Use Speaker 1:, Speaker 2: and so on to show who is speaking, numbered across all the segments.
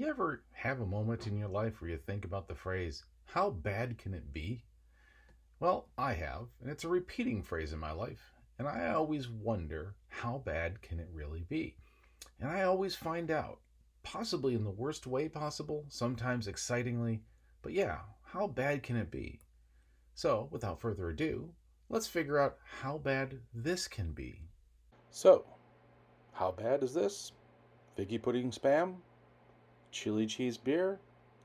Speaker 1: You ever have a moment in your life where you think about the phrase, how bad can it be? Well, I have, and it's a repeating phrase in my life, and I always wonder, how bad can it really be? And I always find out, possibly in the worst way possible, sometimes excitingly, but yeah, how bad can it be? So, without further ado, let's figure out how bad this can be. So, how bad is this? Figgy pudding spam? Chili cheese beer?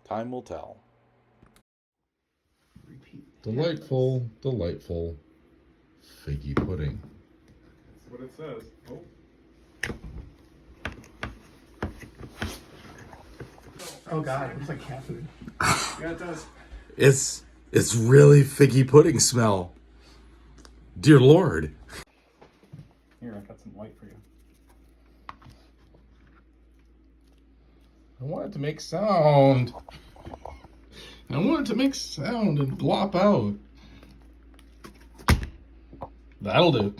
Speaker 1: Time will tell.
Speaker 2: Delightful, delightful figgy pudding.
Speaker 3: That's what it says.
Speaker 4: Oh God, it looks like cat food.
Speaker 3: Yeah, it does.
Speaker 2: It's really figgy pudding smell. Dear Lord.
Speaker 3: Here, I got some white for you.
Speaker 2: I want it to make sound. I want it to make sound and glop out. That'll do.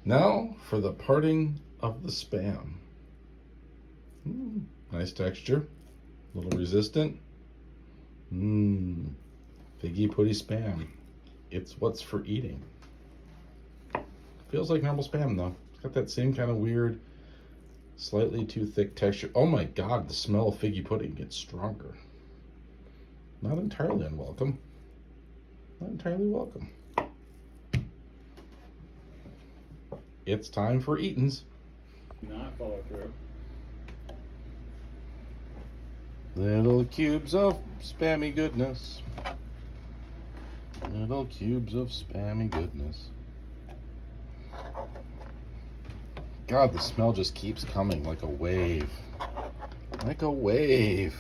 Speaker 2: Now for the parting of the spam. Nice texture. A little resistant. Figgy putty spam. It's what's for eating. Feels like normal spam though. It's got that same kind of weird, slightly too thick texture. Oh my God, the smell of figgy pudding gets stronger. Not entirely unwelcome. Not entirely welcome. It's time for eatins.
Speaker 3: Not follow through.
Speaker 2: Little cubes of spammy goodness. Little cubes of spammy goodness. God, the smell just keeps coming like a wave. Like a wave.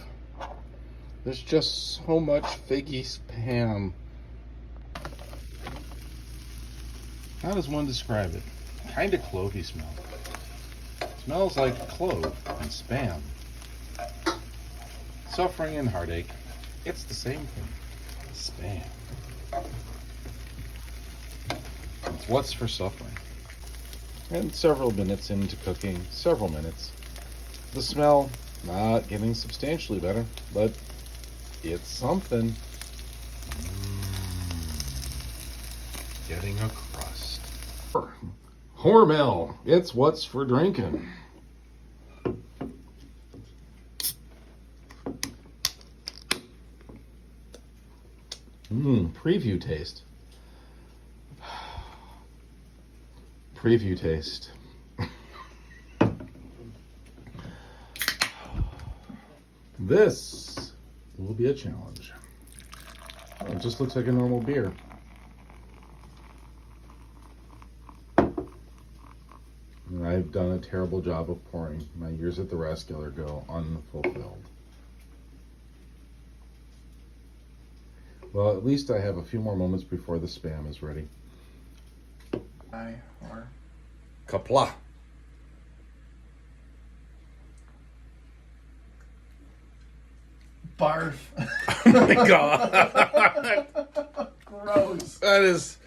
Speaker 2: There's just so much figgy spam. How does one describe it? Kind of clovey smell. Smells like clove and spam. Suffering and heartache. It's the same thing. Spam. It's what's for suffering. And several minutes into cooking, several minutes. The smell not getting substantially better, but it's something. Getting a crust. Hormel. It's what's for drinking. Preview taste. Preview taste. This will be a challenge. It just looks like a normal beer. And I've done a terrible job of pouring. My years at the Rascaler go unfulfilled. Well, at least I have a few more moments before the spam is ready.
Speaker 4: Or
Speaker 2: Kapla.
Speaker 4: barf.
Speaker 2: Oh my God.
Speaker 4: Gross.
Speaker 2: That is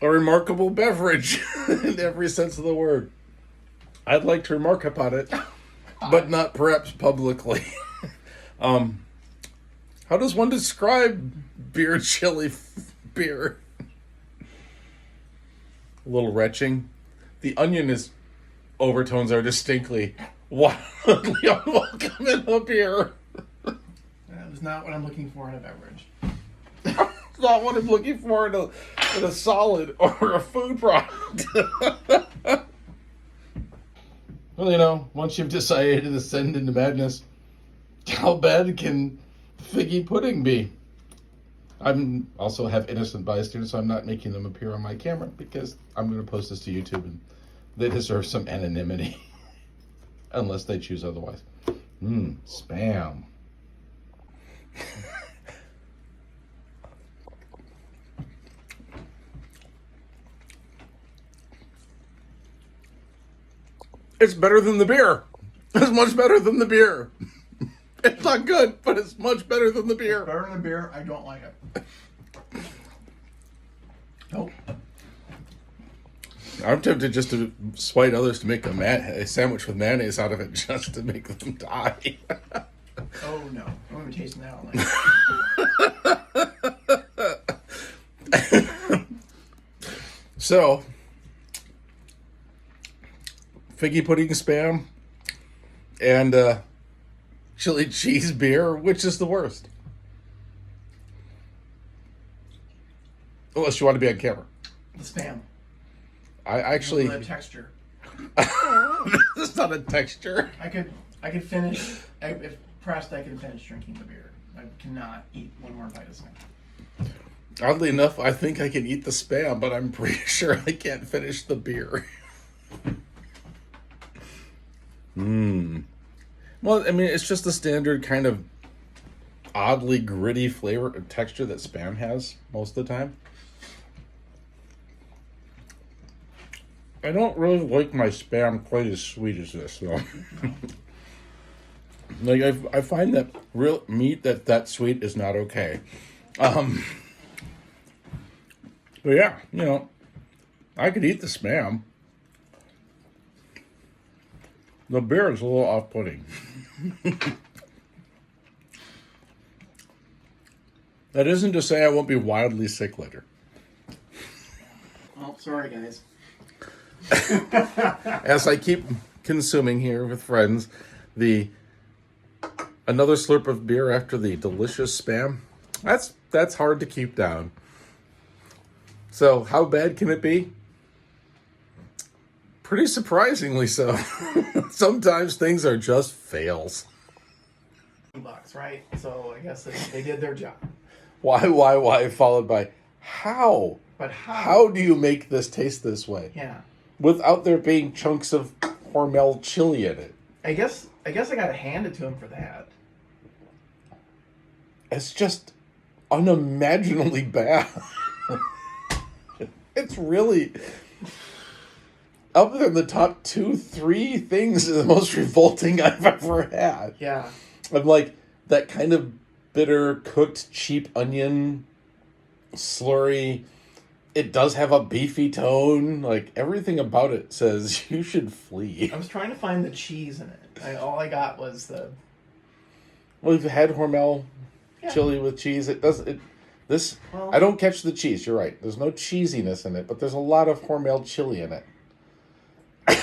Speaker 2: a remarkable beverage in every sense of the word. I'd like to remark upon it, but not perhaps publicly. How does one describe beer chili beer? A little retching. The onion overtones are distinctly wildly unwelcome in a beer.
Speaker 4: That is not what I'm looking for in a beverage.
Speaker 2: It's not what I'm looking for in a solid or a food product. Well, you know, once you've decided to descend into madness, how bad can figgy pudding be? I also have innocent bystanders, so I'm not making them appear on my camera because I'm going to post this to YouTube and they deserve some anonymity unless they choose otherwise. Spam. It's better than the beer. It's much better than the beer. It's not good, but it's much better than the beer.
Speaker 4: Better than beer, I don't like it. Nope.
Speaker 2: I'm tempted just to spite others to make a sandwich with mayonnaise out of it just to make them die.
Speaker 4: Oh no, I'm gonna be tasting that all night.
Speaker 2: So, figgy pudding spam and chili cheese beer, which is the worst? Unless you want to be on camera.
Speaker 4: The spam.
Speaker 2: I actually...
Speaker 4: The texture.
Speaker 2: This is not a texture.
Speaker 4: I could finish, if pressed, I could finish drinking the beer. I cannot eat one more bite of spam.
Speaker 2: Oddly enough, I think I can eat the spam, but I'm pretty sure I can't finish the beer. Well, I mean, it's just the standard kind of oddly gritty flavor and texture that spam has most of the time. I don't really like my spam quite as sweet as this, though. Like, I find that real meat that sweet is not okay. But yeah, you know, I could eat the spam. The beer is a little off-putting. That isn't to say I won't be wildly sick later.
Speaker 4: Oh, sorry guys.
Speaker 2: As I keep consuming here with friends, another slurp of beer after the delicious spam, that's hard to keep down. So how bad can it be? Pretty surprisingly so. Sometimes things are just fails.
Speaker 4: $2, right? So I guess they did their job.
Speaker 2: Why, followed by how?
Speaker 4: But how?
Speaker 2: How do you make this taste this way?
Speaker 4: Yeah.
Speaker 2: Without there being chunks of Hormel chili in it.
Speaker 4: I guess I gotta hand it to him for that.
Speaker 2: It's just unimaginably bad. It's really, other than the top 2-3 things, the most revolting I've ever had.
Speaker 4: Yeah.
Speaker 2: I'm like, that kind of bitter, cooked, cheap onion slurry. It does have a beefy tone. Like, everything about it says you should flee.
Speaker 4: I was trying to find the cheese in it. All I got was the...
Speaker 2: Well, we've had Hormel chili with cheese. It does it. This
Speaker 4: Well,
Speaker 2: I don't catch the cheese. You're right. There's no cheesiness in it, but there's a lot of Hormel chili in it.
Speaker 4: you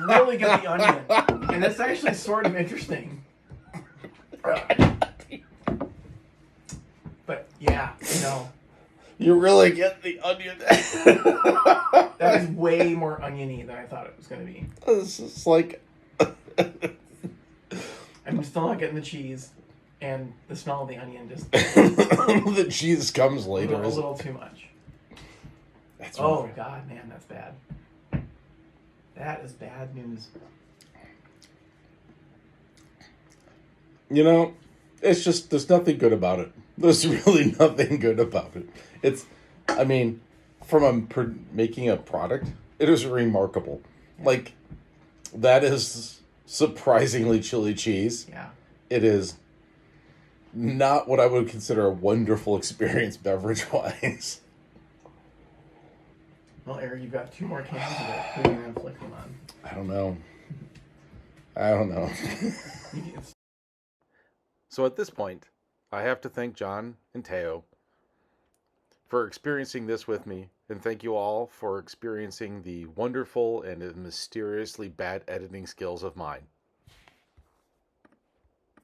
Speaker 4: really get the onion. And it's actually sort of interesting. But, yeah, you know...
Speaker 2: You really get the onion.
Speaker 4: That is way more oniony than I thought it was going to be.
Speaker 2: It's just like...
Speaker 4: I'm still not getting the cheese, and the smell of the onion just
Speaker 2: The cheese comes later.
Speaker 4: a little too much.
Speaker 2: That's
Speaker 4: Oh God, man, that's bad. That is bad news.
Speaker 2: You know, it's just, there's nothing good about it. There's really nothing good about it. It's, I mean, making a product, it is remarkable.
Speaker 4: Yeah.
Speaker 2: Like, that is surprisingly chili cheese.
Speaker 4: Yeah.
Speaker 2: It is not what I would consider a wonderful experience beverage-wise.
Speaker 4: Well, Eric, you've got 2 more cans of it. Who are you going to flick them on?
Speaker 2: I don't know. So at this point, I have to thank John and Teo for experiencing this with me, and thank you all for experiencing the wonderful and mysteriously bad editing skills of mine.